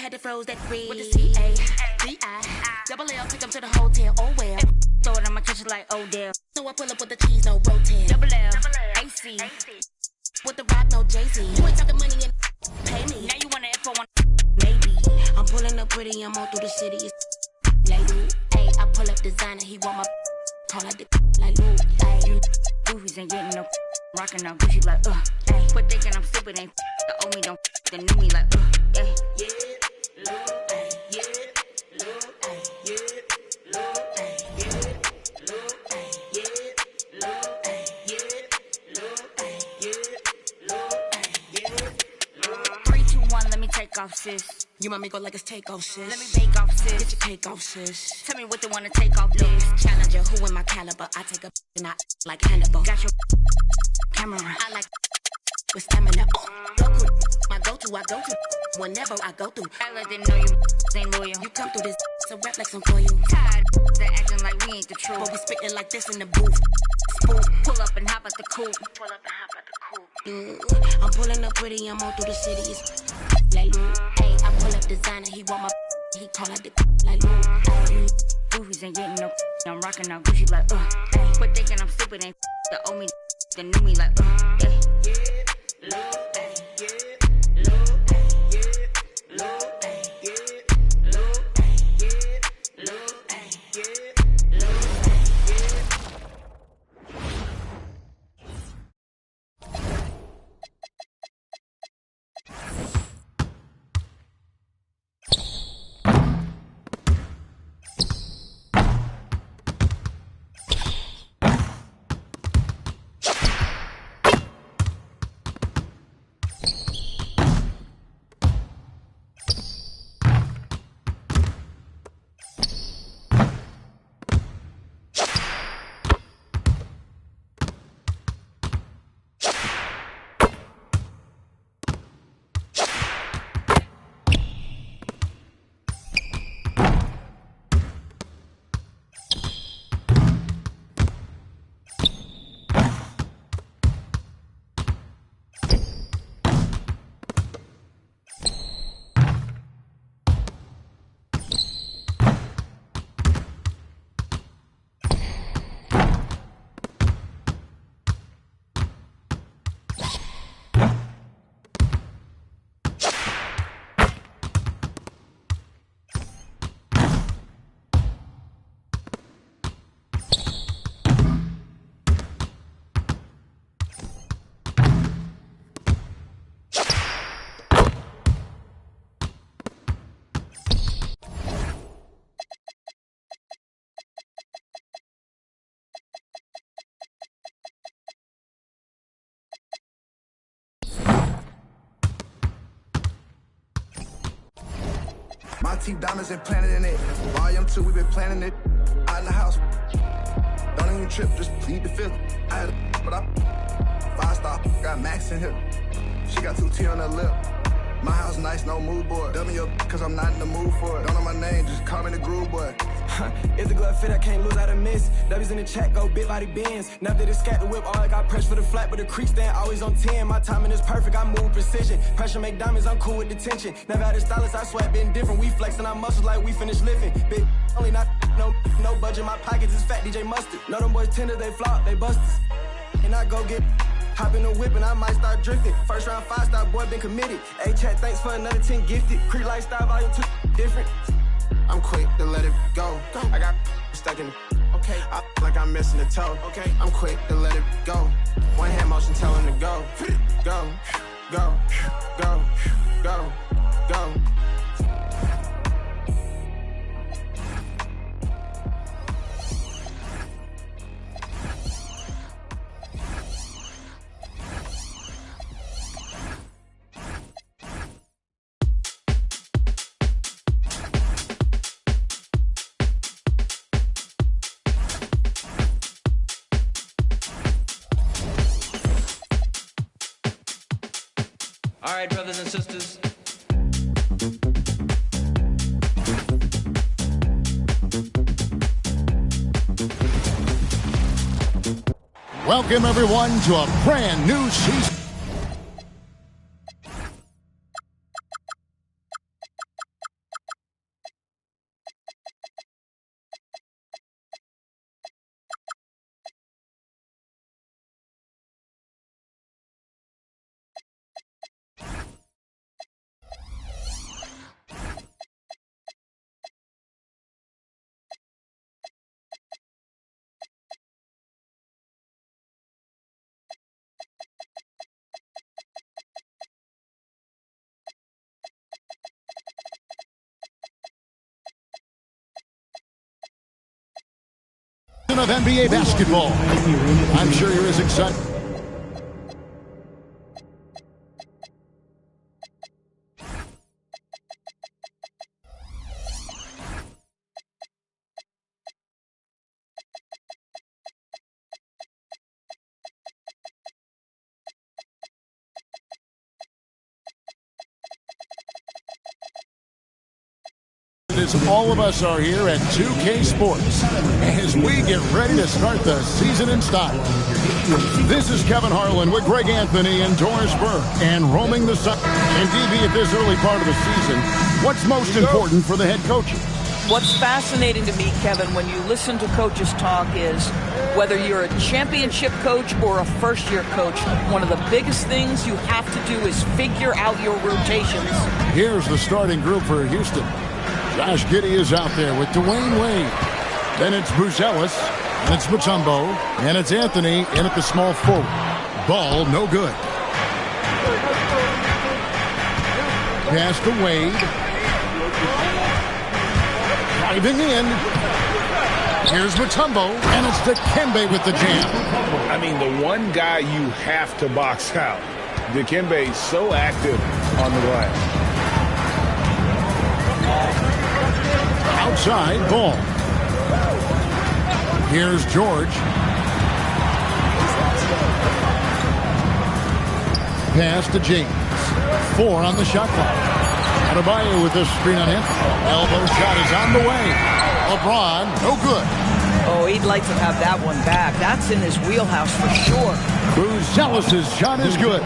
had to froze that free. With the C-A-D-I, double L, take him to the hotel, oh well. Throw it on my kitchen like Odell. So I pull up with the cheese, no rotel. Double L, AC, with the rock, no Jay-Z. You ain't talking money and pay me. Now you wanna F on one, maybe. I'm pulling up pretty, I'm all through the city. It's like, hey, I pull up designer, he want my call out the like, hey. You goofies ain't getting no rockin' out Gucci like, hey. Quit thinking I'm stupid, ain't the old me, don't the new me like, hey. Yeah, look, hey, yeah, look, hey, yeah, look, hey, yeah, look, hey, yeah, look, hey, yeah, look, hey, yeah, look, hey, yeah. 3, 2, 1, let me take off, sis. You want me go like it's takeoff, sis. Let me bake off, sis. Get your cake off, sis. Tell me what they wanna take off, this. Challenger, who in my caliber? I take a and I like Hannibal. Got your camera. I like with stamina. Goku, my go-to, I go to whenever I go through. I didn't know you ain't loyal. You come through this, so rap like some for you. Tired, they acting like we ain't the truth. But we spitting like this in the booth. Spook, pull up and hop at the coupe. Pull up and hop at the coupe. I'm pulling up pretty, I'm all through the city. It's like, hey, I pull up designer, he want my, he call out the like, hey. Goofies ain't getting no, I'm rocking out Gucci like, hey. Quit thinking I'm stupid, ain't the old me, the new me like, hey. Yeah, look, hey, yeah, look, hey, yeah, look, hey, yeah, look, hey, yeah, look, hey, yeah, look, hey, My teeth diamonds implanted in it. Volume 2, we been planning it. Out in the house. Don't even trip, just leave the feeling. I had a but I 5-star, got Max in here. She got 2 T on her lip. My house nice, no mood board. Dummy up, cause I'm not in the mood for it. Don't know my name, just call me the groove boy. It's a glove fit, I can't lose out a miss. W's in the chat, go big body bends. Never did scat the whip, all I got pressed for the flat, but the creek stand always on 10. My timing is perfect, I move with precision. Pressure make diamonds, I'm cool with the tension. Never had a stylist, I sweat, been different. We flexing our muscles like we finished lifting. Big, only not, no budget, my pockets is fat, DJ Mustard. Know them boys tender, they flop, they busters. And I go get, hop in the whip and I might start drifting. First round 5-star, boy, been committed. A-chat, thanks for another 10 gifted. Creek lifestyle, volume 2, different. I'm quick to let it go. I got stuck in okay. I like I'm missing a toe. Okay. I'm quick to let it go. One hand motion telling to go. Go, go, go, go, go. All right, brothers and sisters. Welcome, everyone, to a brand new season. of NBA basketball. I'm sure you're as excited. As all of us are here at 2K Sports as we get ready to start the season in style. This is Kevin Harlan with Greg Anthony and Doris Burke, and roaming the side. And DB, at this early part of the season, what's most important for the head coaches? What's fascinating to me, Kevin, when you listen to coaches talk is whether you're a championship coach or a first-year coach, one of the biggest things you have to do is figure out your rotations. Here's the starting group for Houston. Josh Giddey is out there with Dwayne Wade. Then it's Buzelis, and it's Mutombo, and it's Anthony in at the small forward. Ball, no good. Pass to Wade. Driving in. Here's Mutombo, and it's Dikembe with the jam. I mean, the one guy you have to box out. Dikembe is so active on the glass. Outside ball. Here's George. Pass to James. 4 on the shot clock. Adebayo with this screen on him. Elbow shot is on the way. LeBron, no good. Oh, he'd like to have that one back. That's in his wheelhouse for sure. Buzelis' shot is good.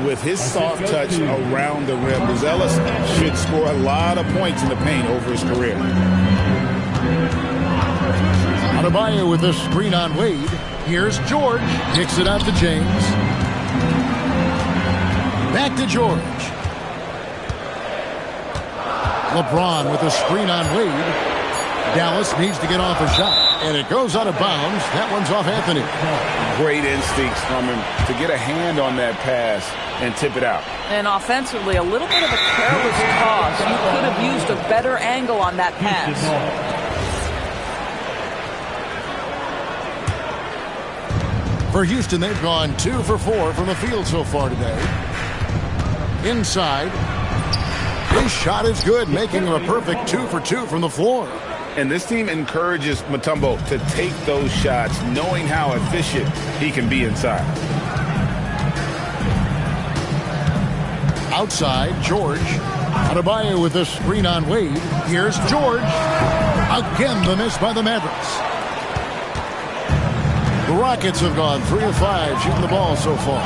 With his soft touch around the rim, Buzelis should score a lot of points in the paint over his career. Adebayo with a screen on Wade. Here's George. Kicks it out to James. Back to George. LeBron with a screen on Wade. Dallas needs to get off a shot, and it goes out of bounds. That one's off Anthony. Great instincts from him to get a hand on that pass and tip it out. And offensively, a little bit of a careless toss. You could have used a better angle on that pass. For Houston, they've gone 2 for 4 from the field so far today. Inside. His shot is good, making him a perfect 2 for 2 from the floor. And this team encourages Mutombo to take those shots, knowing how efficient he can be inside. Outside, George. Adebayo with a screen on Wade. Here's George. Again, the miss by the Mavericks. The Rockets have gone 3 of 5 shooting the ball so far.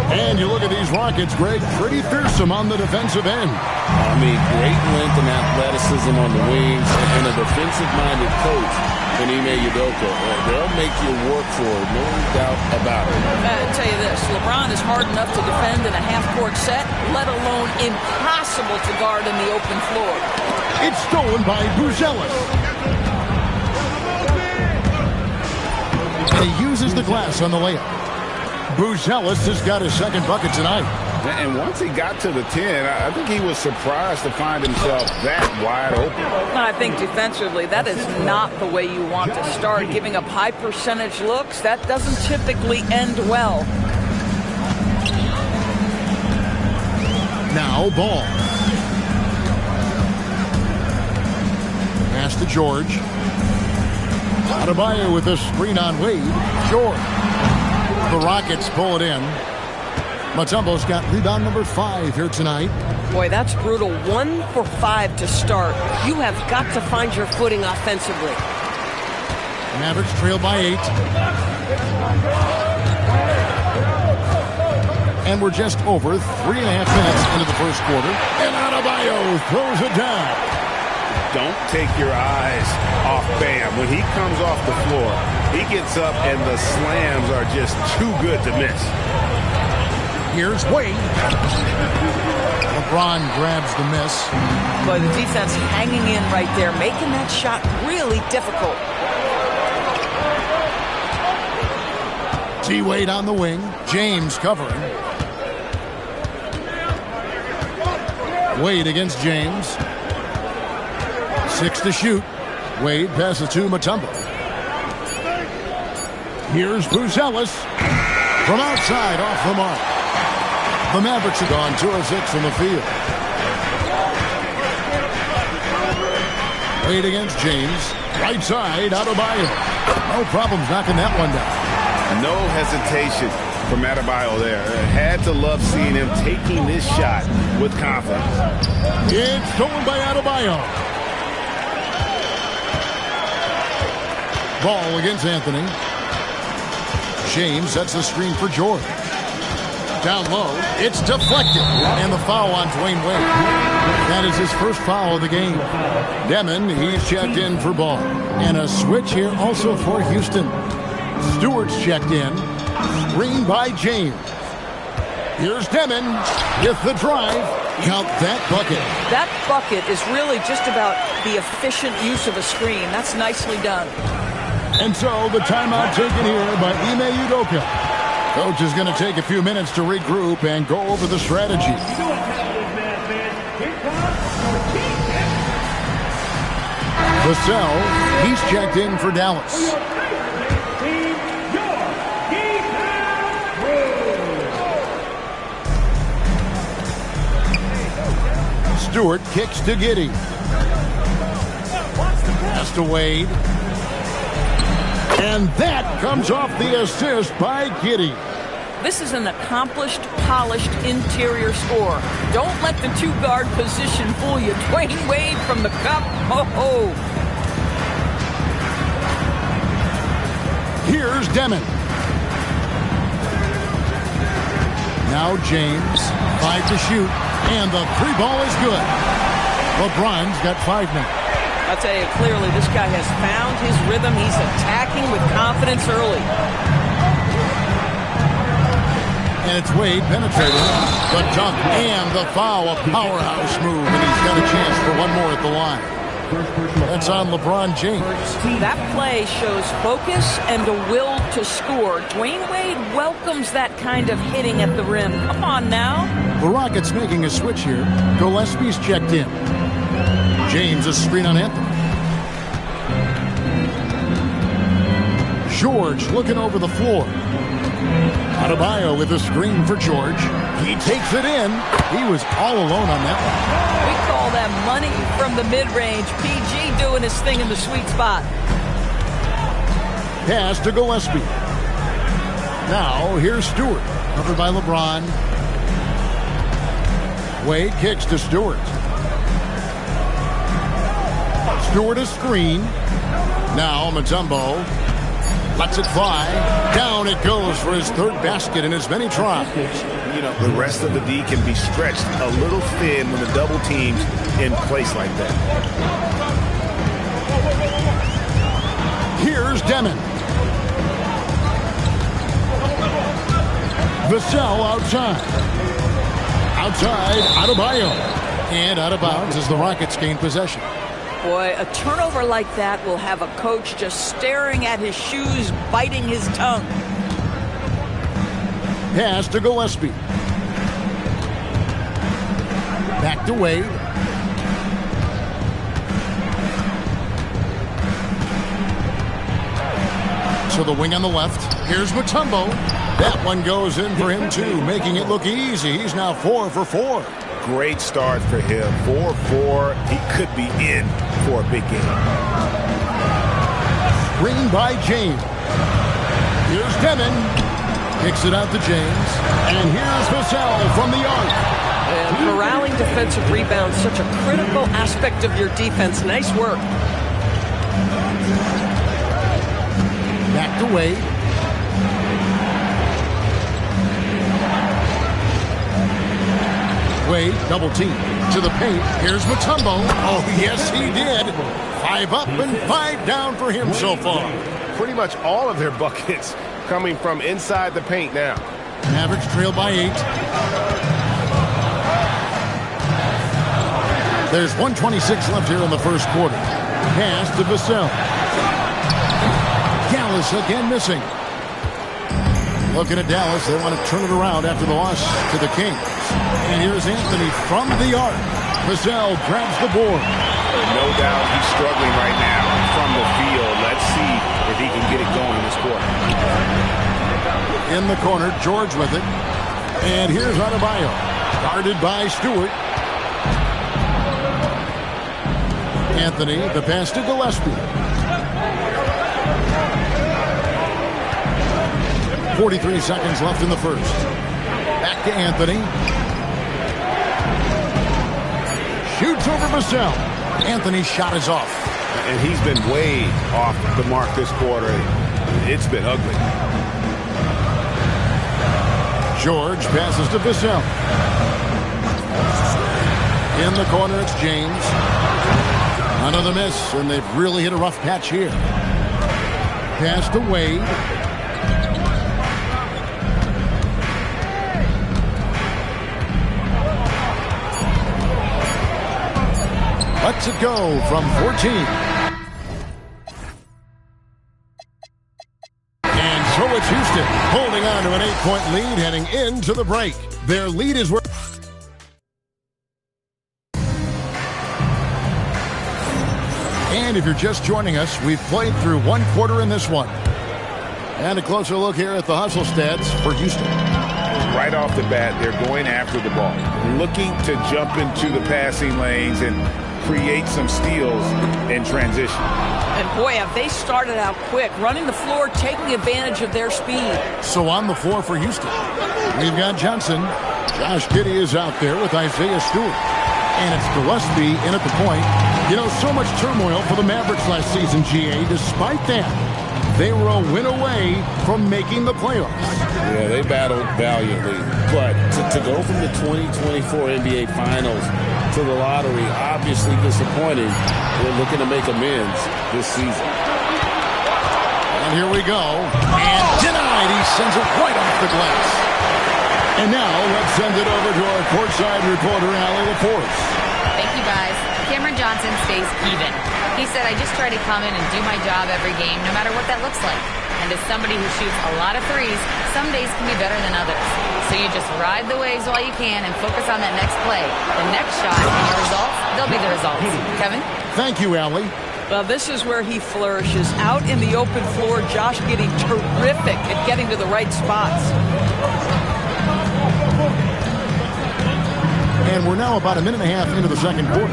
And you look at these Rockets, Greg, pretty fearsome on the defensive end. I mean, great length and athleticism on the wings, and a defensive-minded coach, Ime Udoka. They'll make you work for it, no doubt about it. I'll tell you this, LeBron is hard enough to defend in a half-court set, let alone impossible to guard in the open floor. It's stolen by Buzelis. And he uses the glass on the layup. Buzelis has got his second bucket tonight. And once he got to the 10, I think he was surprised to find himself that wide open. I think defensively, that is not the way you want to start. Giving up high percentage looks, that doesn't typically end well. Now ball. Pass to George. Adebayo with a screen on Wade. George. The Rockets pull it in. Mutombo's got rebound number 5 here tonight. Boy, that's brutal. 1 for 5 to start. You have got to find your footing offensively. Mavericks trail by 8. And we're just over 3.5 minutes into the first quarter. And Adebayo throws it down. Don't take your eyes off Bam. When he comes off the floor, he gets up and the slams are just too good to miss. Here's Wade. LeBron grabs the miss. Boy, the defense hanging in right there, making that shot really difficult. T-Wade on the wing. James covering. Wade against James. 6 to shoot. Wade passes to Mutombo. Here's Buzelis from outside off the mark. The Mavericks have gone 2 of 6 in the field. Wade against James. Right side, Adebayo. No problems knocking that one down. No hesitation from Adebayo there. Had to love seeing him taking this shot with confidence. It's stolen by Adebayo. Ball against Anthony. James sets the screen for George. Down low, it's deflected. And the foul on Dwayne Wade. That is his first foul of the game. Demon, he's checked in for ball. And a switch here also for Houston. Stewart's checked in. Screen by James. Here's Demon with the drive. Count that bucket. That bucket is really just about the efficient use of a screen. That's nicely done. And so the timeout taken here by Ime Udoka. Coach is going to take a few minutes to regroup and go over the strategy. Vassell, he's checked in for Dallas. Stewart kicks to Giddey. Pass to Wade. And that comes off the assist by Giddey. This is an accomplished, polished interior score. Don't let the two-guard position fool you. Dwayne Wade from the cup. Ho-ho. Here's Demon. Now James. 5 to shoot. And the 3 ball is good. LeBron's got 5 now. I'll tell you clearly, this guy has found his rhythm. He's attacking with confidence early. And it's Wade penetrating. The dunk and the foul, a powerhouse move. And he's got a chance for one more at the line. That's on LeBron James. That play shows focus and a will to score. Dwayne Wade welcomes that kind of hitting at the rim. Come on now. The Rockets making a switch here. Gillespie's checked in. James a screen on Anthony. George looking over the floor. Adebayo with a screen for George. He takes it in. He was all alone on that one. We call that money from the mid-range. PG doing his thing in the sweet spot. Pass to Gillespie. Now here's Stewart. Covered by LeBron. Wade kicks to Stewart. Stewart a screen. Now Mutombo lets it fly. Down it goes for his 3rd basket in as many tries. You know, the rest of the D can be stretched a little thin when the double team's in place like that. Here's Demon. Vassell outside. Outside, Adebayo. And out of bounds as the Rockets gain possession. Boy, a turnover like that will have a coach just staring at his shoes, biting his tongue. Pass to Gillespie. Back to Wade. To the wing on the left. Here's Mutombo. That one goes in for him too, making it look easy. He's now 4 for 4. Great start for him. 4-4. He could be in for a big game. Screen by James. Here's Demon. Kicks it out to James. And here's Vassell from the arc. And corralling defensive rebounds, such a critical aspect of your defense. Nice work. Back to Wade. Wade, double team to the paint. Here's Mutombo. Oh, yes, he did. 5 up and 5 down for him so far. Pretty much all of their buckets coming from inside the paint now. Mavericks trail by 8. There's 1:26 left here in the first quarter. Pass to Vassell. Dallas again missing. Looking at Dallas, they want to turn it around after the loss to the Kings. And here's Anthony from the arc. Vassell grabs the board. No doubt he's struggling right now from the field. Let's see if he can get it going in this quarter. In the corner, George with it. And here's Adebayo. Guarded by Stewart. Anthony, the pass to Gillespie. 43 seconds left in the first. Back to Anthony. Shoots over Vassell. Anthony's shot is off. And he's been way off the mark this quarter. It's been ugly. George passes to Vassell. In the corner, it's James. Another miss, and they've really hit a rough patch here. Pass to Wade. Lets it go from 14. And so it's Houston holding on to an 8-point lead heading into the break. Their lead is where... And if you're just joining us, we've played through one quarter in this one. And a closer look here at the hustle stats for Houston. Right off the bat, they're going after the ball, looking to jump into the passing lanes and create some steals in transition. And boy, have they started out quick, running the floor, taking advantage of their speed. So on the floor for Houston, we've got Johnson. Josh Giddey is out there with Isaiah Stewart. And it's Gillespie in at the point. You know, so much turmoil for the Mavericks last season, GA. Despite that, they were a win away from making the playoffs. Yeah, they battled valiantly. But to go from the 2024 NBA Finals to the lottery, obviously disappointing. They're looking to make amends this season. And here we go. And denied. He sends it right off the glass. And now let's send it over to our courtside reporter, Allie LaForce. Thank you, guys. Cameron Johnson stays even. He said, I just try to come in and do my job every game, no matter what that looks like. And as somebody who shoots a lot of threes, some days can be better than others. So you just ride the waves while you can and focus on that next play. The next shot and the results, they'll be the results. Kevin? Thank you, Allie. Well, this is where he flourishes. Out in the open floor, Josh Giddey terrific at getting to the right spots. And we're now about a minute and a half into the second quarter.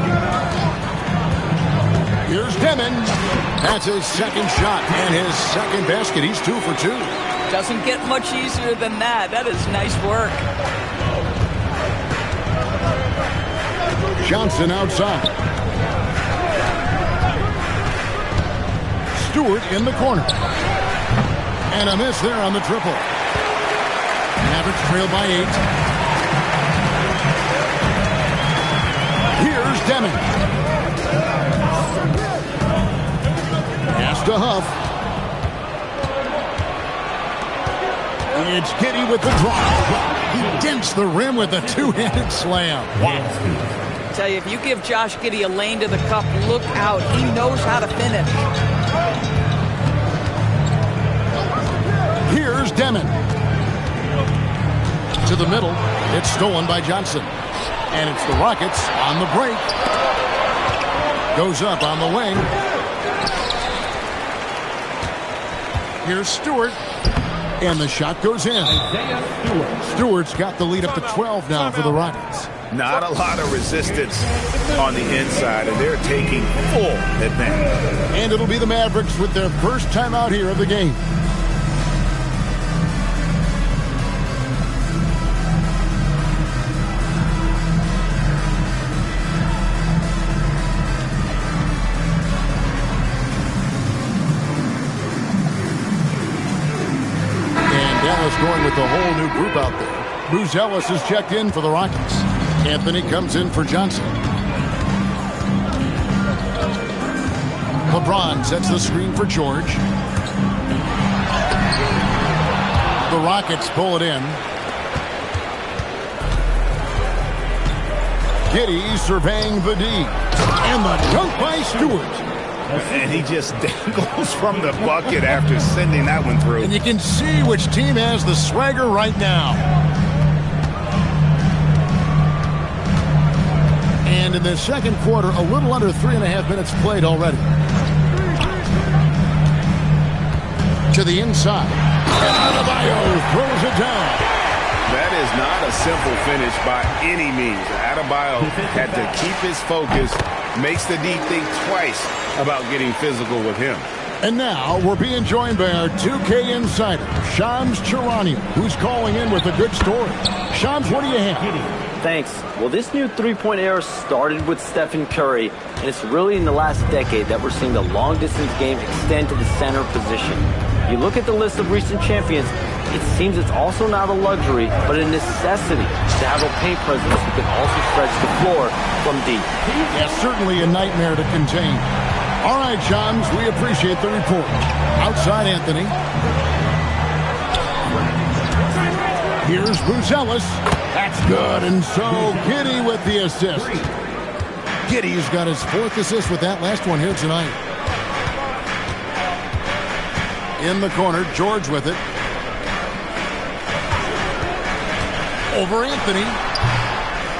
Here's Demon. That's his second shot and his second basket. He's 2 for 2. Doesn't get much easier than that. That is nice work. Johnson outside. Stewart in the corner. And a miss there on the triple. Mavericks trail by 8. Here's Deming. Pass to Huff. It's Giddey with the drive. He dents the rim with a two-handed slam. Wow. I tell you, if you give Josh Giddey a lane to the cup, look out. He knows how to finish. Here's Deming. To the middle. It's stolen by Johnson. And it's the Rockets on the break. Goes up on the wing. Here's Stewart. And the shot goes in. Stewart's got the lead up to 12 now for the Rockets. Not a lot of resistance on the inside, and they're taking full advantage. And it'll be the Mavericks with their first time out here of the game. Going with the whole new group out there. Bruce Ellis is checked in for the Rockets. Anthony comes in for Johnson. LeBron sets the screen for George. The Rockets pull it in. Giddey surveying the D. And the dunk by Stewart. And he just dangles from the bucket after sending that one through. And you can see which team has the swagger right now. And And in the second quarter, a little under 3.5 minutes played already. To the inside. And Adebayo throws it down. That is not a simple finish by any means. Adebayo had to keep his focus, makes the D think twice about getting physical with him. And now we're being joined by our 2K insider, Shams Charania, who's calling in with a good story. Shams, what do you have? Thanks. Well, this new three-point era started with Stephen Curry, and it's really in the last decade that we're seeing the long-distance game extend to the center position. You look at the list of recent champions, it seems it's also not a luxury, but a necessity to have a paint presence who can also stretch the floor from deep. Yeah, certainly a nightmare to contain. All right, Shams, we appreciate the report. Outside Anthony. Here's Buzelis. That's good, and so Giddey with the assist. Giddey's got his 4th assist with that last one here tonight. In the corner, George with it. Over Anthony.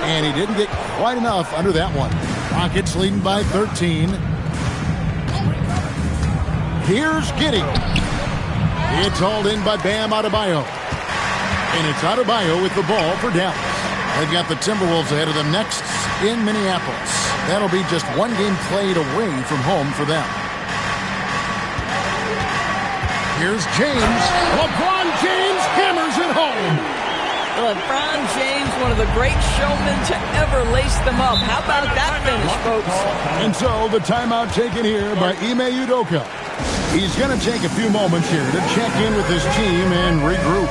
And he didn't get quite enough under that one. Rockets leading by 13. Here's Giddey. It's hauled in by Bam Adebayo. And it's Adebayo with the ball for Dallas. They've got the Timberwolves ahead of them next in Minneapolis. That'll be just one game played away from home for them. Here's James. LeBron James hammers it home. LeBron James, one of the great showmen to ever lace them up. How about that finish, folks? And so the timeout taken here by Ime Udoka. He's going to take a few moments here to check in with his team and regroup.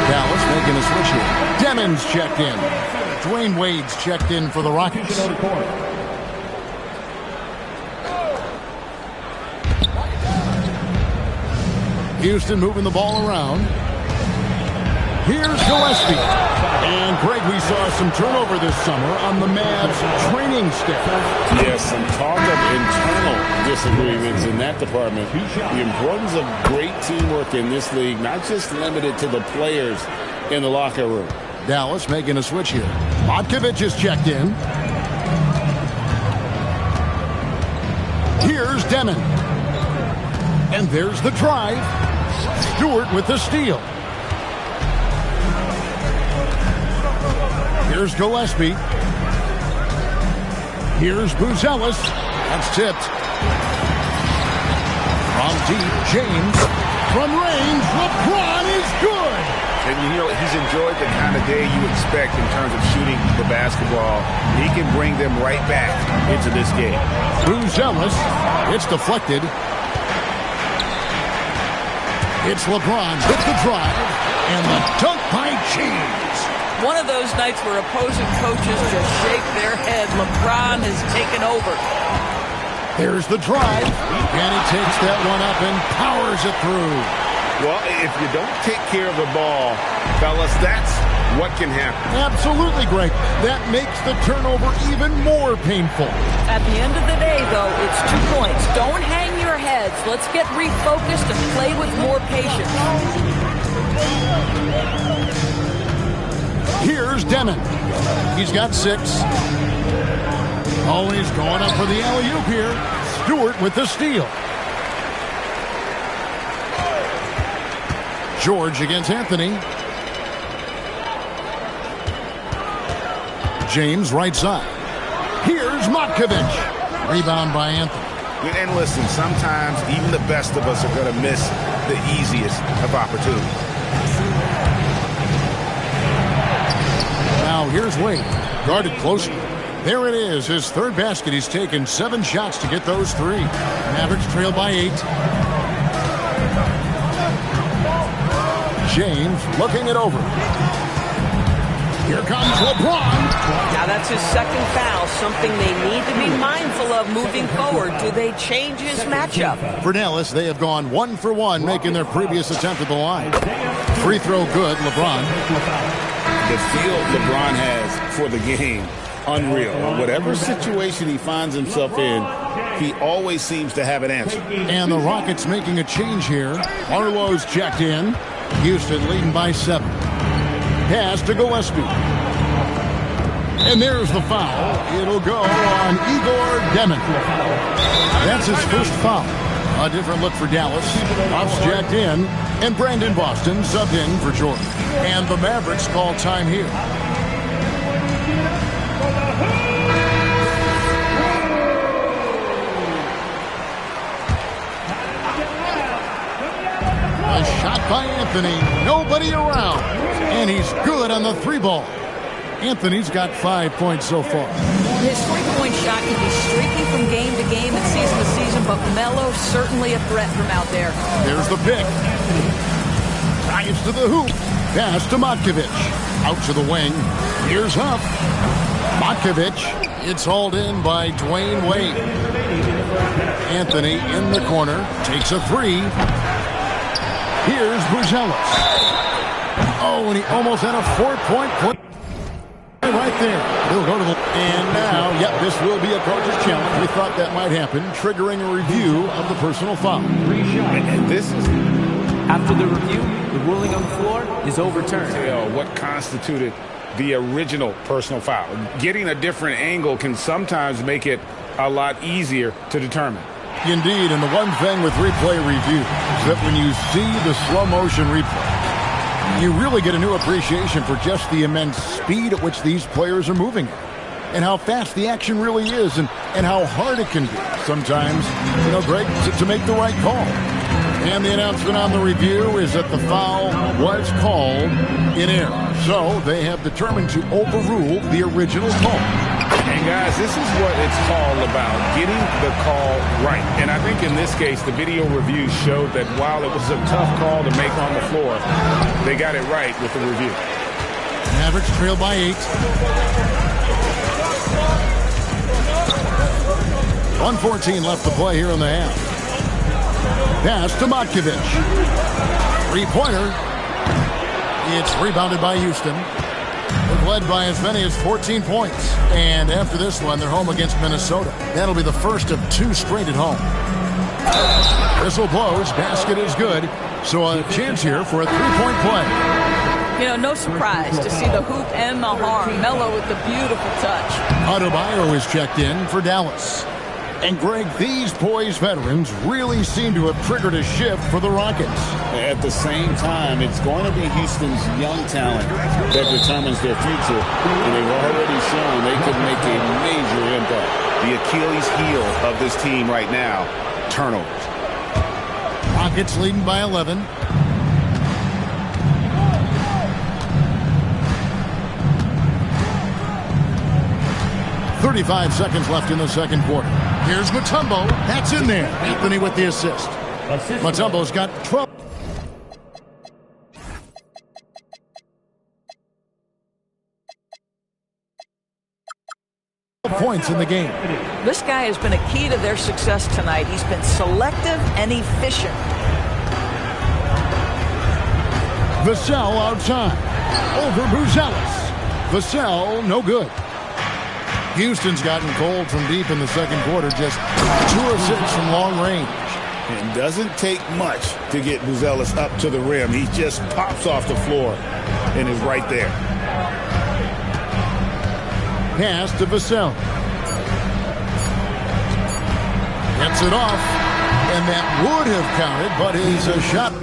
Dallas making a switch here. Demon's checked in. Dwayne Wade's checked in for the Rockets. Houston moving the ball around. Here's Gillespie. And, Greg, we saw some turnover this summer on the Mavs training staff. Yes, some talk of internal disagreements in that department. The importance of great teamwork in this league, not just limited to the players in the locker room. Dallas making a switch here. Matkovic is checked in. Here's Demon. And there's the drive. Stewart with the steal. Here's Gillespie. Here's Buzelis. That's tipped. From deep, James. From range, LeBron is good. And, you know, he's enjoyed the kind of day you expect in terms of shooting the basketball. He can bring them right back into this game. Buzelis. It's deflected. It's LeBron with the drive. And the dunk by James. One of those nights where opposing coaches just shake their head. LeBron has taken over. There's the drive. And he takes that one up and powers it through. Well, if you don't take care of the ball, fellas, that's what can happen. Absolutely, Greg. That makes the turnover even more painful. At the end of the day, though, it's 2 points. Don't hang your heads. Let's get refocused and play with more patience. Here's Demon. He's got 6. Oh, he's going up for the alley-oop here. Stewart with the steal. George against Anthony. James right side. Here's Matkovic. Rebound by Anthony. And listen, sometimes even the best of us are going to miss the easiest of opportunities. Now here's Wade. Guarded closely. There it is, his 3rd basket. He's taken 7 shots to get those 3. Mavericks trail by 8. James looking it over. Here comes LeBron. Now that's his 2nd foul, something they need to be mindful of moving forward. Do they change his matchup? For Dallas, they have gone 1 for 1, making their previous attempt at the line. Free throw good, LeBron. The feel LeBron has for the game, unreal. Whatever situation he finds himself in, he always seems to have an answer. And the Rockets making a change here. Arlo's checked in. Houston leading by 7. Pass to Gillespie. And there's the foul. It'll go on Igor Demin. That's his first foul. A different look for Dallas. Buffs jacked in, and Brandon Boston subbed in for Jordan. And the Mavericks call time here. A shot by Anthony. Nobody around. And he's good on the three ball. Anthony's got 5 points so far. His three-point shot can be streaky from game to game and season to season, but Melo certainly a threat from out there. There's the pick. Drives to the hoop. Pass to Matkovic. Out to the wing. Here's Huff. Matkovic. It's hauled in by Dwayne Wade. Anthony in the corner. Takes a three. Here's Buzelis. Oh, and he almost had a 4-point play. Right there. He'll go to the... And now, yep, this will be a coach's challenge. We thought that might happen, triggering a review of the personal foul. And this is... After the review, the ruling on the floor is overturned. What constituted the original personal foul? Getting a different angle can sometimes make it a lot easier to determine. Indeed, and the one thing with replay review is that when you see the slow motion replay, you really get a new appreciation for just the immense speed at which these players are moving and how fast the action really is and how hard it can be sometimes, Greg, to make the right call. And the announcement on the review is that the foul was called in error. So they have determined to overrule the original call. And guys, this is what it's all about, getting the call right. And I think in this case, the video review showed that while it was a tough call to make on the floor, they got it right with the review. Mavericks trail by 8. 1:14 left to play here in the half. Pass to Matkovic. Three-pointer. It's rebounded by Houston. They've led by as many as 14 points. And after this one, they're home against Minnesota. That'll be the first of 2 straight at home. Whistle blows. Basket is good. So a chance here for a three-point play. No surprise to see the hoop and the harm. Melo with the beautiful touch. Adebayo is checked in for Dallas. And Greg, these poised veterans really seem to have triggered a shift for the Rockets. At the same time, it's going to be Houston's young talent that determines their future. And they've already shown they can make a major impact. The Achilles heel of this team right now, turnovers. Rockets leading by 11. .35 seconds left in the second quarter. Here's Mutombo. That's in there. Anthony with the assist. Mutombo's got 12 points in the game. This guy has been a key to their success tonight. He's been selective and efficient. Vassell outside. Over Buzelis. Vassell, no good. Houston's gotten cold from deep in the second quarter, just 2 of 6 from long range. It doesn't take much to get Buzelis up to the rim. He just pops off the floor and is right there. Pass to Vassell. Gets it off, and that would have counted, but his shot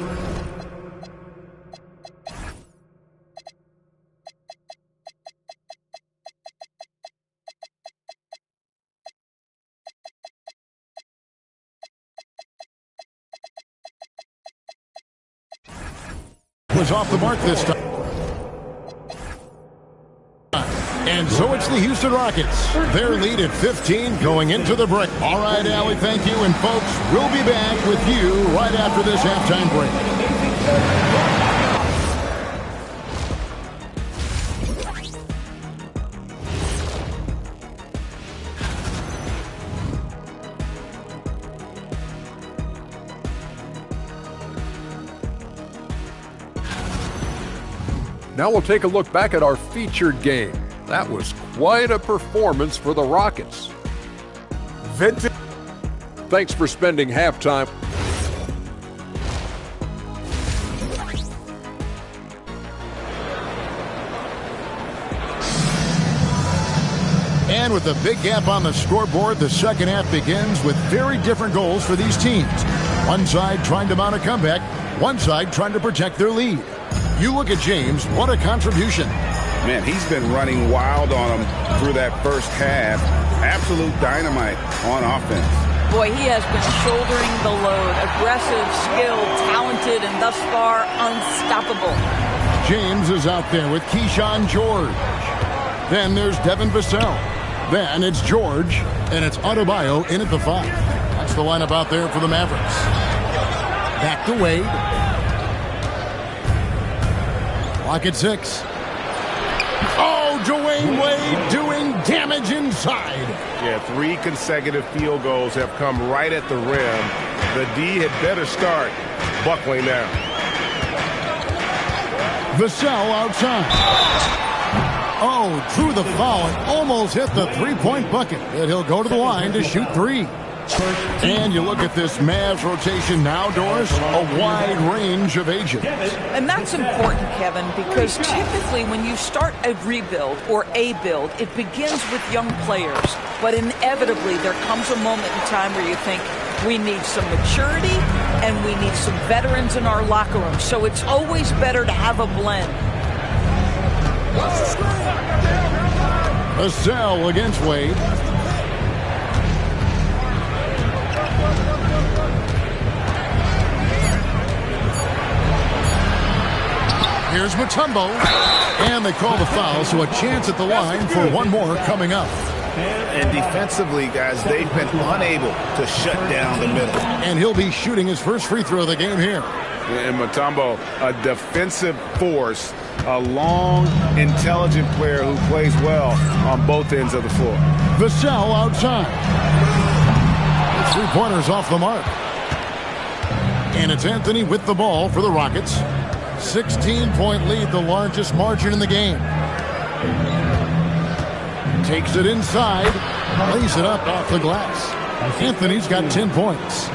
was off the mark this time. And so it's the Houston Rockets. Their lead at 15 going into the break. All right, Allie, thank you. And folks, we'll be back with you right after this halftime break. Now we'll take a look back at our featured game. That was quite a performance for the Rockets. Vintage. Thanks for spending halftime. And with a big gap on the scoreboard, the second half begins with very different goals for these teams. One side trying to mount a comeback, one side trying to protect their lead. You look at James, what a contribution. Man, he's been running wild on them through that first half. Absolute dynamite on offense. Boy, he has been shouldering the load. Aggressive, skilled, talented, and thus far unstoppable. James is out there with Keyshawn George. Then there's Devin Vassell. Then it's George, and it's Adebayo in at the 5. That's the lineup out there for the Mavericks. Back to Wade. Clock at 6. Oh, Dwayne Wade doing damage inside. Yeah, 3 consecutive field goals have come right at the rim. The D had better start buckling down. Vassell outside. Oh, drew the foul and almost hit the three-point bucket. And he'll go to the line to shoot 3. And you look at this Mavs rotation now, Doris, a wide range of ages. And that's important, Kevin, because typically when you start a rebuild or a build, it begins with young players. But inevitably, there comes a moment in time where you think, we need some maturity and we need some veterans in our locker room. So it's always better to have a blend. Vassell against Wade. Here's Mutombo. And they call the foul, so a chance at the line for one more coming up. And defensively, guys, they've been unable to shut down the middle. And he'll be shooting his first free throw of the game here. And Mutombo, a defensive force, a long, intelligent player who plays well on both ends of the floor. Vassell outside. The three-pointers off the mark. And it's Anthony with the ball for the Rockets. 16-point lead, the largest margin in the game. Takes it inside, lays it up off the glass. Anthony's got 10 points.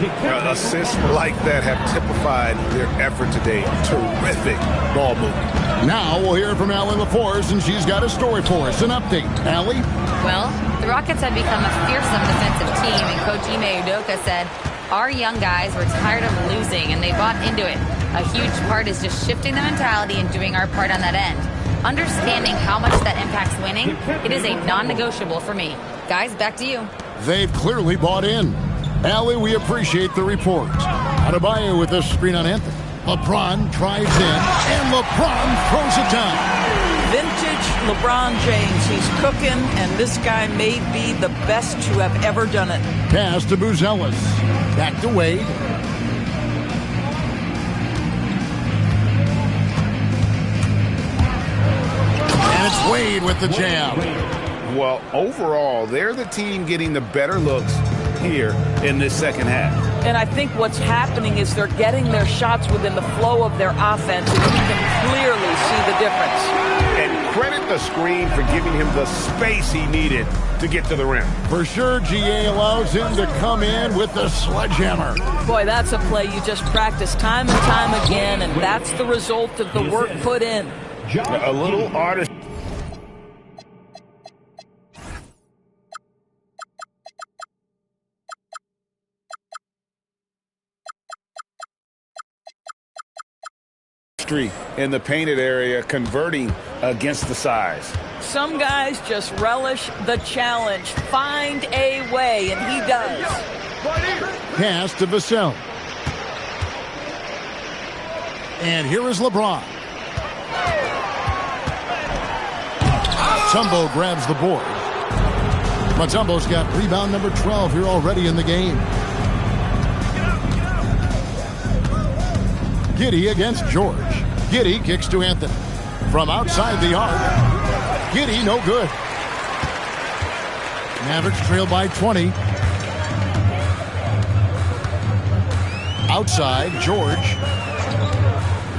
Assists like that have typified their effort today. Terrific ball movement. Now we'll hear from Allie LaForce, and she's got a story for us. An update. Allie? Well, the Rockets have become a fearsome defensive team, and Coach Ime Udoka said, our young guys were tired of losing, and they bought into it. A huge part is just shifting the mentality and doing our part on that end. Understanding how much that impacts winning, it is a non-negotiable for me. Guys, back to you. They've clearly bought in. Allie, we appreciate the report. Adebayo with this screen on Anthony. LeBron drives in, and LeBron throws it down. Vintage LeBron James. He's cooking, and this guy may be the best to have ever done it. Pass to Buzelis. Back to Wade. And it's Wade with the jam. Well, overall, they're the team getting the better looks here in this second half. And I think what's happening is they're getting their shots within the flow of their offense, and you can clearly see the difference. And credit the screen for giving him the space he needed to get to the rim. For sure, GA allows him to come in with the sledgehammer. Boy, that's a play you just practice time and time again, and that's the result of the work put in. A little artist. In the painted area, converting against the size. Some guys just relish the challenge. Find a way, and he does. Pass to Vassell. And here is LeBron. Mutombo grabs the board. Mutombo's got rebound number 12 here already in the game. Giddey against George. Giddey kicks to Anthony. From outside the arc. Giddey no good. Mavericks trail by 20. Outside, George.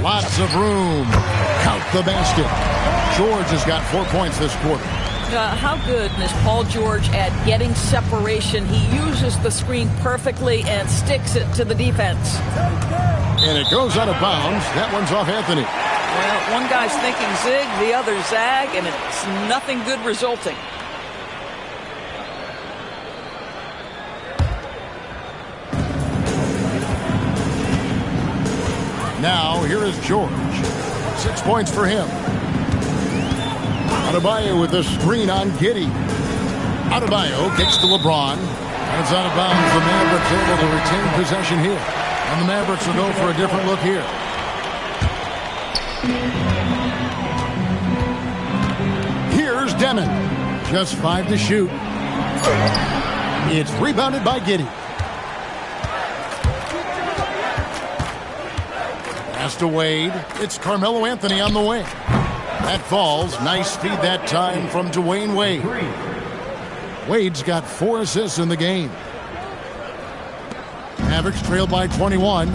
Lots of room. Count the basket. George has got 4 points this quarter. How good is Paul George at getting separation? He uses the screen perfectly and sticks it to the defense. And it goes out of bounds. That one's off Anthony. Well, one guy's thinking zig, the other zag, and it's nothing good resulting. Now, here is George. 6 points for him. Adebayo with the screen on Giddey. Adebayo kicks to LeBron. And it's out of bounds. The Mavericks able to retain possession here. And the Mavericks will go for a different look here. Here's Demon. Just 5 to shoot. It's rebounded by Giddey. Pass to Wade. It's Carmelo Anthony on the wing. That falls. Nice feed that time from Dwayne Wade. Wade's got 4 assists in the game. Mavericks trail by 21.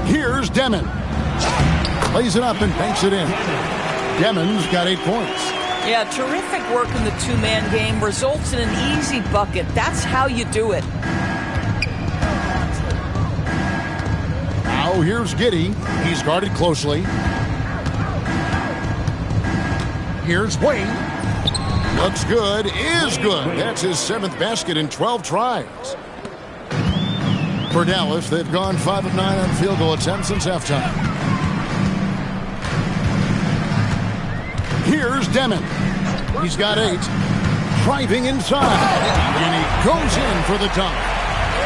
Here's Demon. Plays it up and banks it in. Demon's got 8 points. Yeah, terrific work in the two-man game. Results in an easy bucket. That's how you do it. Now here's Giddey. He's guarded closely. Here's Wade. Looks good. Is good. That's his 7th basket in 12 tries. For Dallas, they've gone 5 of 9 on field goal attempts since halftime. Here's Demon. He's got 8. Driving inside. And he goes in for the dunk.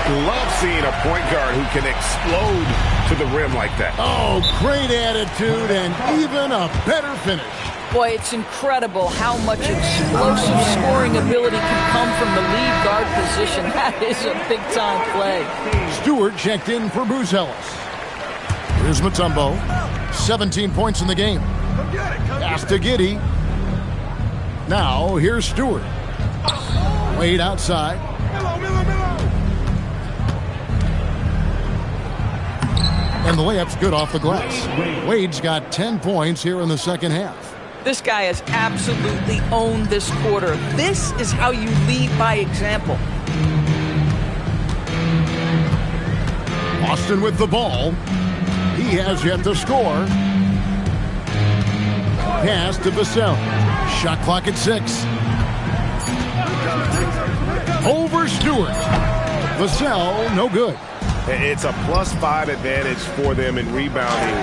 Love seeing a point guard who can explode to the rim like that. Oh, great attitude and even a better finish. Boy, it's incredible how much explosive scoring ability can come from the lead guard position. That is a big-time play. Stewart checked in for Buzelis. Here's Mutombo. 17 points in the game. Pass to Giddey. Now, here's Stewart. Wade outside. And the layup's good off the glass. Wade's got 10 points here in the second half. This guy has absolutely owned this quarter. This is how you lead by example. Austin with the ball. He has yet to score. Pass to Vassell. Shot clock at 6. Over Stewart. Vassell, no good. It's a +5 advantage for them in rebounding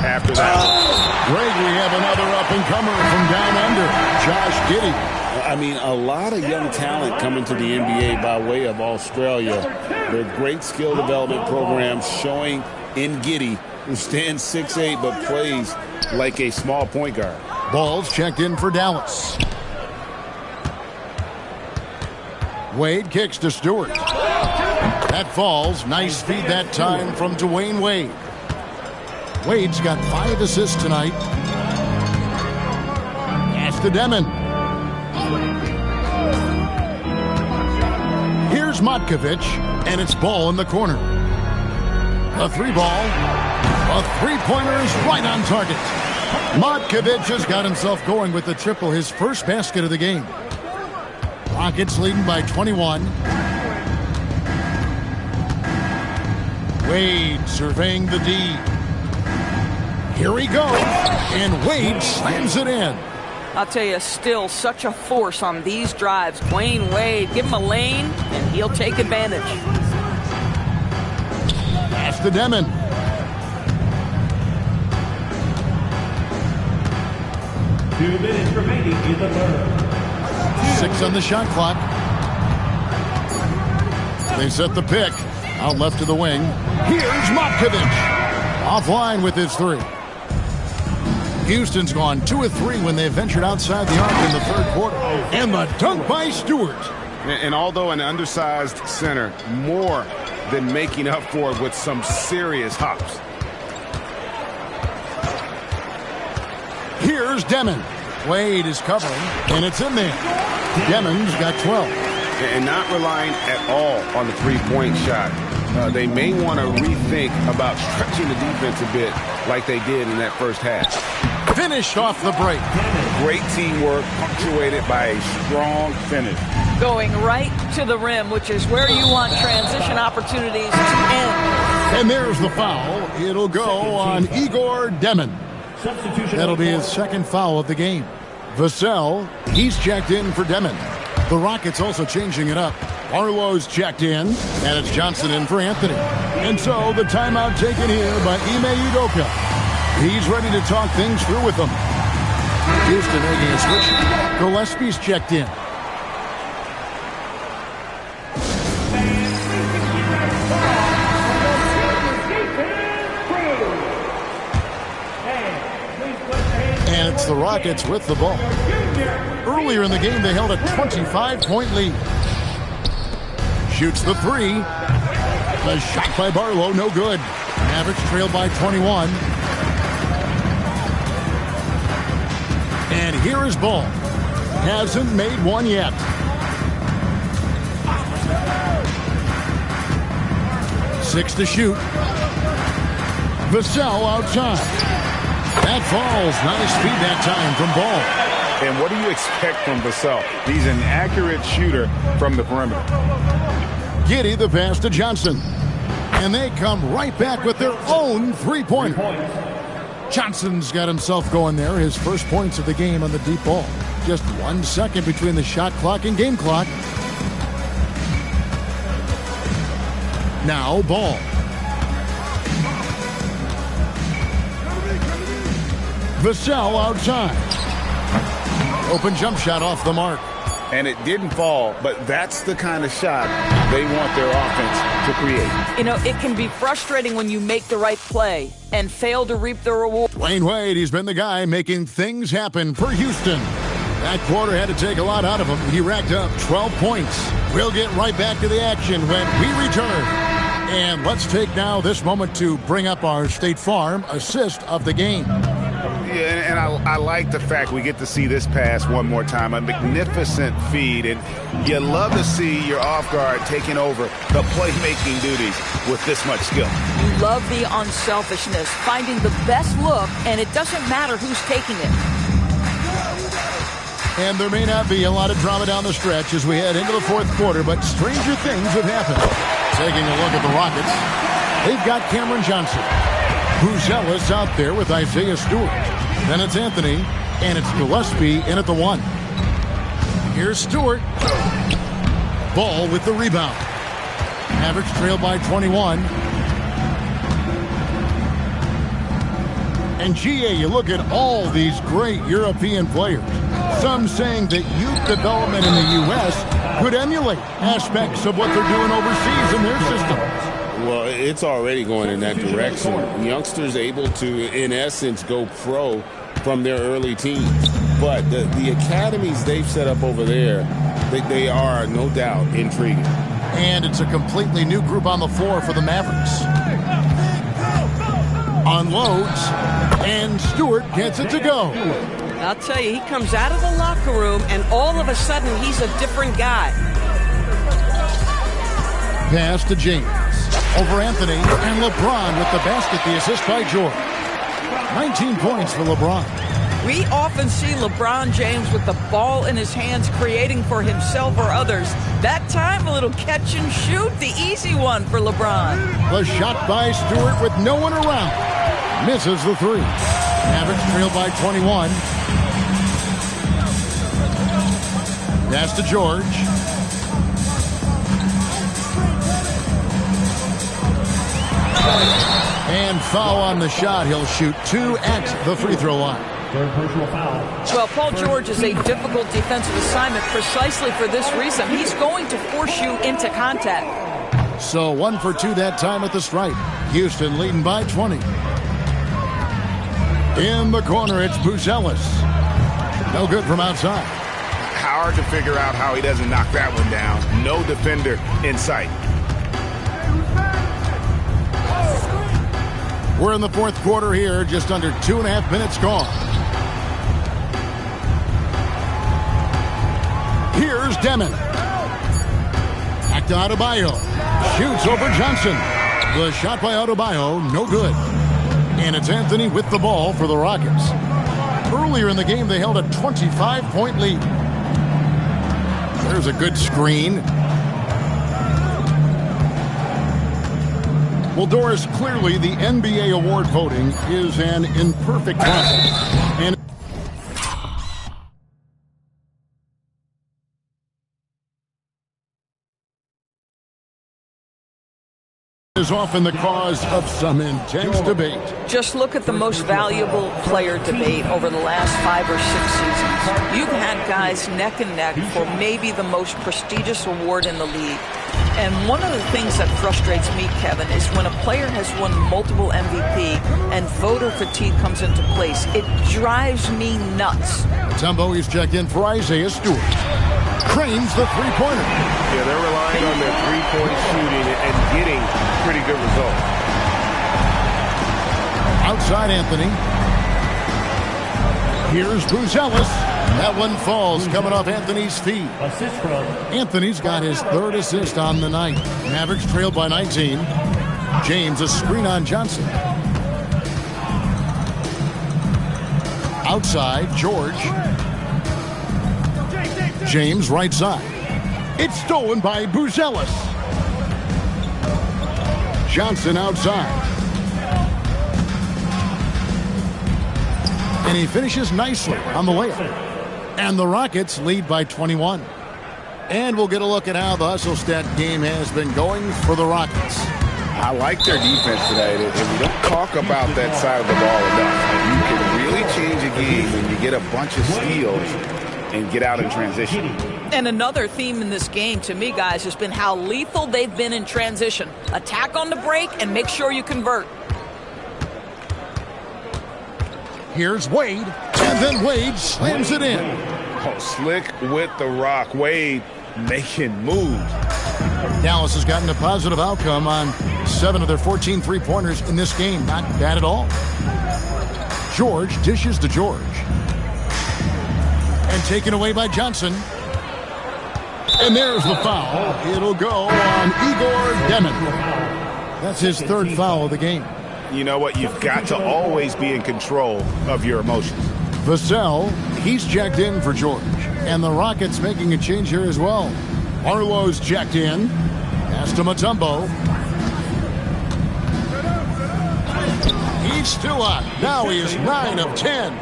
after that. Greg, we have another up-and-comer from down under, Josh Giddey. I mean, a lot of young talent coming to the NBA by way of Australia. With great skill development programs showing in Giddey, who stands 6'8", but plays like a small point guard. Ball's checked in for Dallas. Wade kicks to Stewart. That falls. Nice feed that time from Dwayne Wade. Wade's got 5 assists tonight. Pass to Demon. Here's Matkovic, and it's ball in the corner. A 3-ball. A 3-pointer is right on target. Matkovic has got himself going with the triple, his first basket of the game. Rockets leading by 21. Wade surveying the D. Here he goes, and Wade slams it in. I'll tell you, still such a force on these drives. Dwayne Wade, give him a lane, and he'll take advantage. Pass to Demon. Two minutes remaining in the third. 6 on the shot clock. They set the pick. Out left to the wing. Here's Matkovic. Offline with his 3. Houston's gone 2 of 3 when they ventured outside the arc in the third quarter. And the dunk by Stewart. And although an undersized center, more than making up for it with some serious hops. Here's Demon. Wade is covering, and it's in there. Demon's got 12. And not relying at all on the three-point shot. They may want to rethink about stretching the defense a bit like they did in that first half. Finished off the break. Great teamwork punctuated by a strong finish. Going right to the rim, which is where you want transition opportunities to end. And there's the foul. It'll go on Igor Demon. That'll be his second foul of the game. Vassell, he's checked in for Demon. The Rockets also changing it up. Barlow's checked in, and it's Johnson in for Anthony. And so the timeout taken here by Ime Udoka. He's ready to talk things through with them. Houston making a switch. Gillespie's checked in. And it's the Rockets with the ball. Earlier in the game, they held a 25-point lead. Shoots the three. The shot by Barlow, no good. Mavericks trailed by 21. And here is Ball. Hasn't made one yet. Six to shoot. Vassell outside. That falls. Nice feed that time from Ball. And what do you expect from Vassell? He's an accurate shooter from the perimeter. Giddey the pass to Johnson. And they come right back with their own three-pointer. Johnson's got himself going there. His first points of the game on the deep ball. Just 1 second between the shot clock and game clock. Now Ball. Vassell outside. Open jump shot off the mark. And it didn't fall, but that's the kind of shot they want their offense to create. You know, it can be frustrating when you make the right play and fail to reap the reward. Dwayne Wade, he's been the guy making things happen for Houston. That quarter had to take a lot out of him. He racked up 12 points. We'll get right back to the action when we return. And let's take now this moment to bring up our State Farm assist of the game. Yeah, and I like the fact we get to see this pass one more time. A magnificent feed, and you love to see your off guard taking over the playmaking duties with this much skill. You love the unselfishness, finding the best look, and it doesn't matter who's taking it. And there may not be a lot of drama down the stretch as we head into the fourth quarter, but stranger things have happened. Taking a look at the Rockets, they've got Cameron Johnson. Buzelis out there with Isaiah Stewart. Then it's Anthony, and it's Gillespie in at the one. Here's Stewart. Ball with the rebound. Mavericks trail by 21. And GA, you look at all these great European players. Some saying that youth development in the U.S. could emulate aspects of what they're doing overseas in their system. Well, it's already going in that direction. Youngsters able to, in essence, go pro from their early teens. But the academies they've set up over there, they are, no doubt, intriguing. And it's a completely new group on the floor for the Mavericks. Unloads, and Stewart gets it to go. I'll tell you, he comes out of the locker room, and all of a sudden, he's a different guy. Pass to James. Over Anthony, and LeBron with the basket, the assist by George. 19 points for LeBron. We often see LeBron James with the ball in his hands, creating for himself or others. That time, a little catch and shoot, the easy one for LeBron. The shot by Stewart with no one around. Misses the three. Mavericks trail by 21. Pass to George. And foul on the shot. He'll shoot two at the free throw line. Third personal foul. Well, Paul George is a difficult defensive assignment precisely for this reason. He's going to force you into contact. So 1 for 2 that time at the stripe. Houston leading by 20. In the corner, it's Buzelis. No good from outside. Hard to figure out how he doesn't knock that one down. No defender in sight. We're in the fourth quarter here, just under 2.5 minutes gone. Here's Demon. Back to Adebayo. Shoots over Johnson. The shot by Adebayo, no good. And it's Anthony with the ball for the Rockets. Earlier in the game, they held a 25-point lead. There's a good screen. Well, Doris, clearly the NBA award voting is an imperfect process. And is often the cause of some intense debate. Just look at the most valuable player debate over the last 5 or 6 seasons. You've had guys neck and neck for maybe the most prestigious award in the league. And one of the things that frustrates me, Kevin, is when a player has won multiple MVP and voter fatigue comes into place. It drives me nuts. Mutombo is checked in for Isaiah Stewart. Cranes the three-pointer. Yeah, they're relying on their three-point shooting and getting pretty good results. Outside Anthony. Here's Buzelis. That one falls coming off Anthony's feet. Anthony's got his 3rd assist on the night. Mavericks trailed by 19. James a screen on Johnson. Outside, George. James right side. It's stolen by Buzelis. Johnson outside. And he finishes nicely on the layup. And the Rockets lead by 21. And we'll get a look at how the hustle stat game has been going for the Rockets. I like their defense tonight, and we don't talk about that side of the ball enough. You can really change a game when you get a bunch of steals and get out in transition. And another theme in this game, to me, guys, has been how lethal they've been in transition. Attack on the break and make sure you convert. Here's Wade, and then Wade slams it in. Oh, slick with the rock. Wade making moves. Dallas has gotten a positive outcome on 7 of their 14 three-pointers in this game. Not bad at all. George dishes to George. And taken away by Johnson. And there's the foul. It'll go on Igor Demon. That's his 3rd foul of the game. You know what? You've got to always be in control of your emotions. Vassell, he's checked in for George. And the Rockets making a change here as well. Arlo's checked in. Pass to Mutombo. He's still up. Now he is 9 of 10.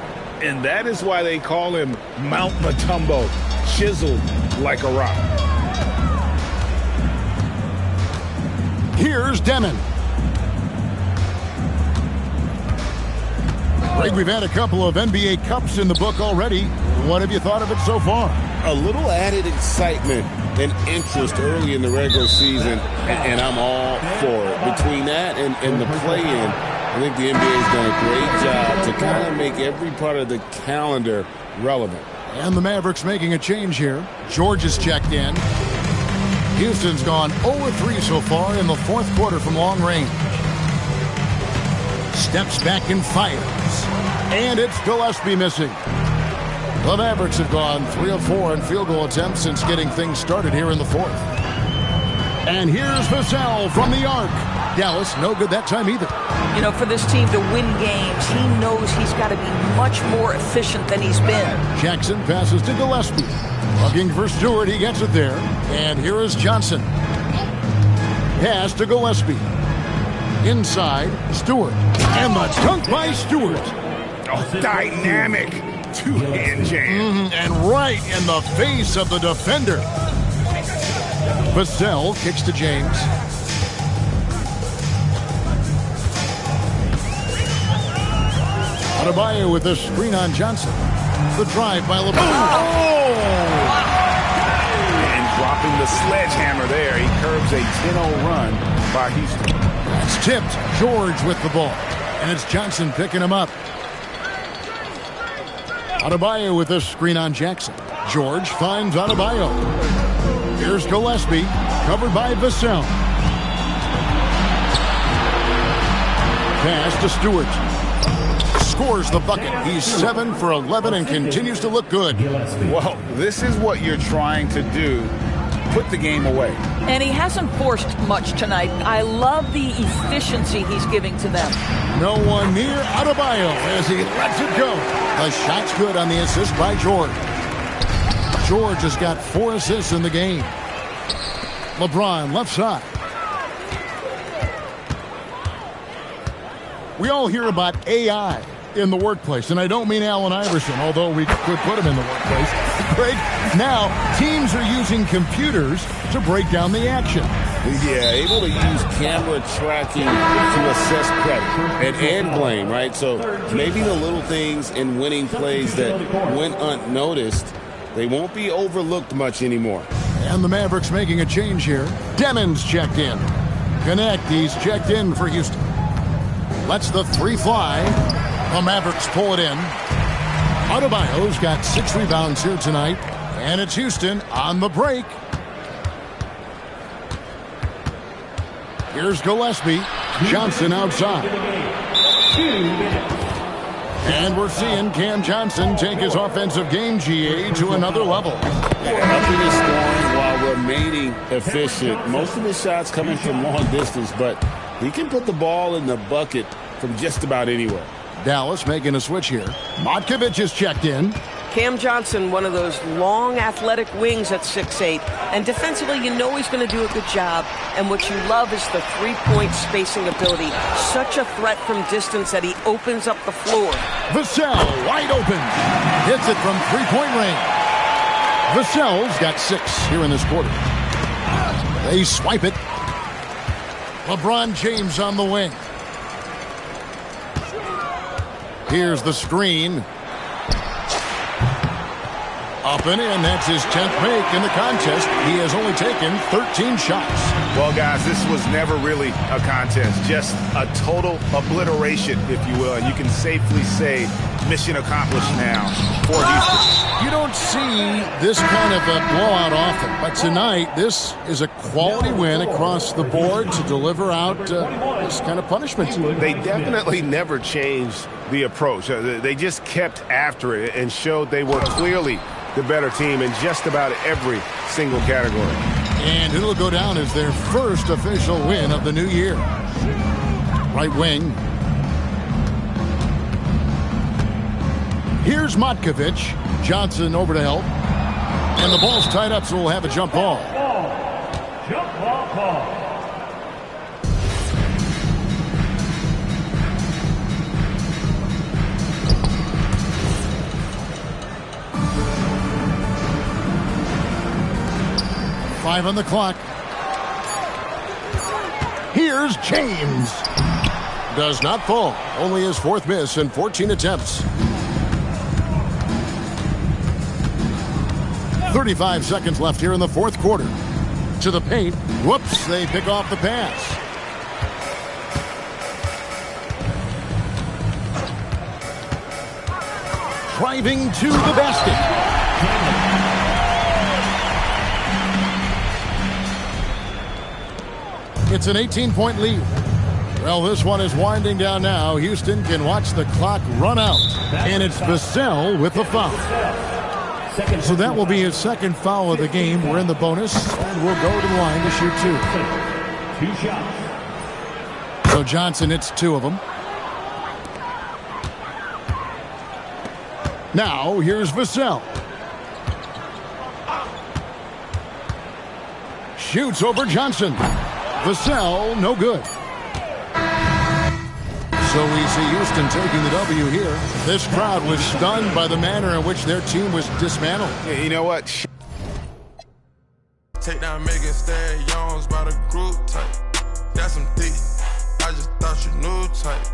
And that is why they call him Mount Mutombo, chiseled like a rock. Here's Demon. Greg, we've had a couple of NBA Cups in the book already. What have you thought of it so far? A little added excitement and interest early in the regular season, and I'm all for it. Between that and the play-in, I think the NBA has done a great job to kind of make every part of the calendar relevant. And the Mavericks making a change here. George is checked in. Houston's gone 0-3 so far in the 4th quarter from long range. Steps back and fires. And it's Gillespie missing. The Mavericks have gone 3 of 4 in field goal attempts since getting things started here in the 4th. And here's Vassell from the arc. Dallas, no good that time either. You know, for this team to win games, he knows he's got to be much more efficient than he's been. Jackson passes to Gillespie. Looking for Stewart, he gets it there. And here is Johnson. Pass to Gillespie. Inside, Stewart. And the dunk by Stewart. Oh, dynamic two-hand jam. And right in the face of the defender. Vassell kicks to James. Adebayo with a screen on Johnson. The drive by LeBron. And dropping the sledgehammer there. He curbs a 10-0 run by Houston. It's tipped. George with the ball. And it's Johnson picking him up. Adebayo with a screen on Jackson. George finds Adebayo. Here's Gillespie, covered by Vassell. Pass to Stewart. Scores the bucket. He's 7 for 11 and continues to look good. Well, this is what you're trying to do. Put the game away. And he hasn't forced much tonight. I love the efficiency he's giving to them. No one near Adebayo as he lets it go. The shot's good on the assist by George. George has got 4 assists in the game. LeBron left side. We all hear about AI in the workplace, and I don't mean Allen Iverson, although we could put him in the workplace. Greg, now teams are using computers to break down the action. Yeah, able to use camera tracking to assess credit and blame, right? So maybe the little things in winning plays that went unnoticed, they won't be overlooked much anymore. And the Mavericks making a change here. Demons checked in. Connect, he's checked in for Houston. Lets the three fly. The Mavericks pull it in. Adebayo's got 6 rebounds here tonight. And it's Houston on the break. Here's Gillespie. Johnson outside. And we're seeing Cam Johnson take his offensive game, GA, to another level. Upping his scoring while remaining efficient. Most of his shots coming from long distance, but he can put the ball in the bucket from just about anywhere. Dallas making a switch here. Matkovic is checked in. Cam Johnson, one of those long athletic wings at 6'8", and defensively you know he's going to do a good job, and what you love is the three-point spacing ability. Such a threat from distance that he opens up the floor. Vassell wide open, hits it from three-point range. Vassell's got 6 here in this quarter. They swipe it. LeBron James on the wing. Here's the screen. Up and in. That's his 10th make in the contest. He has only taken 13 shots. Well, guys, this was never really a contest. Just a total obliteration, if you will. And you can safely say mission accomplished now for Houston. You don't see this kind of a blowout often. But tonight, this is a quality win across the board to deliver out this kind of punishment. They definitely never changed the approach. They just kept after it and showed they were clearly the better team in just about every single category. And it'll go down as their first official win of the new year. Right wing. Here's Matkovic. Johnson over to help. And the ball's tied up, so we'll have a jump ball. Jump ball call. Five on the clock. Here's James. Does not fall. Only his 4th miss in 14 attempts. 35 seconds left here in the 4th quarter. To the paint. Whoops, they pick off the pass. Driving to the basket. It's an 18-point lead. Well, this one is winding down now. Houston can watch the clock run out. And it's Vassell with the foul. So that will be his 2nd foul of the game. We're in the bonus, and we'll go to the line to shoot 2. 2 shots. So Johnson hits 2 of them. Now, here's Vassell. Shoots over Johnson. Vassell, no good. So we see Houston taking the W here. This crowd was stunned by the manner in which their team was dismantled. Yeah, you know what? Take down Megan Stallions by the group type. That's some thick. I just thought you knew type.